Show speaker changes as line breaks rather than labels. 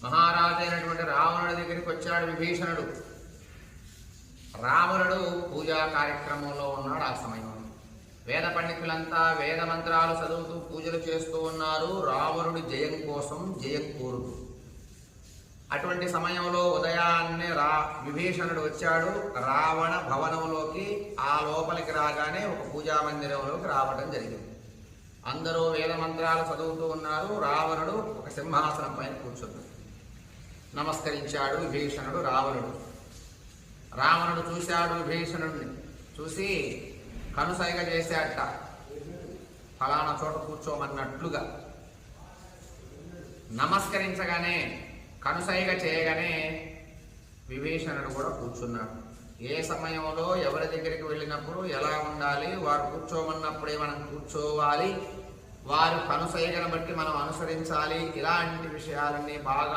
మహారాజు అయినటువంటి రావణుడి దగ్గరికి వచ్చాడు విభీషణుడు. రావణుడు పూజా కార్యక్రమంలో ఉన్నాడు. ఆ సమయంలో వేద పండితులంతా వేద మంత్రాలు చదువుతూ పూజలు చేస్తూ ఉన్నారు, రావణుడి జయం కోసం, జయం కోరుతూ. అటువంటి సమయంలో ఉదయాన్నే విభీషణుడు వచ్చాడు రావణ భవనంలోకి. ఆ లోపలికి రాగానే ఒక పూజా మందిరంలోకి రావడం జరిగింది. అందరూ వేద మంత్రాలు చదువుతూ ఉన్నారు. రావణుడు ఒక సింహాసనం పైన కూర్చున్నాడు. నమస్కరించాడు విభీషణుడు. రావణుడు చూశాడు విభీషణుడిని. చూసి కనుసైగ చేశాడట, ఫలానా చోట కూర్చోమన్నట్లుగా. నమస్కరించగానే, కనుసైగ చేయగానే విభీషణుడు కూడా కూర్చున్నాడు. ఏ సమయంలో ఎవరి దగ్గరికి వెళ్ళినప్పుడు ఎలా ఉండాలి, వారు కూర్చోమన్నప్పుడే మనం కూర్చోవాలి, వారు కనుసైగను బట్టి మనం అనుసరించాలి, ఇలాంటి విషయాలన్నీ బాగా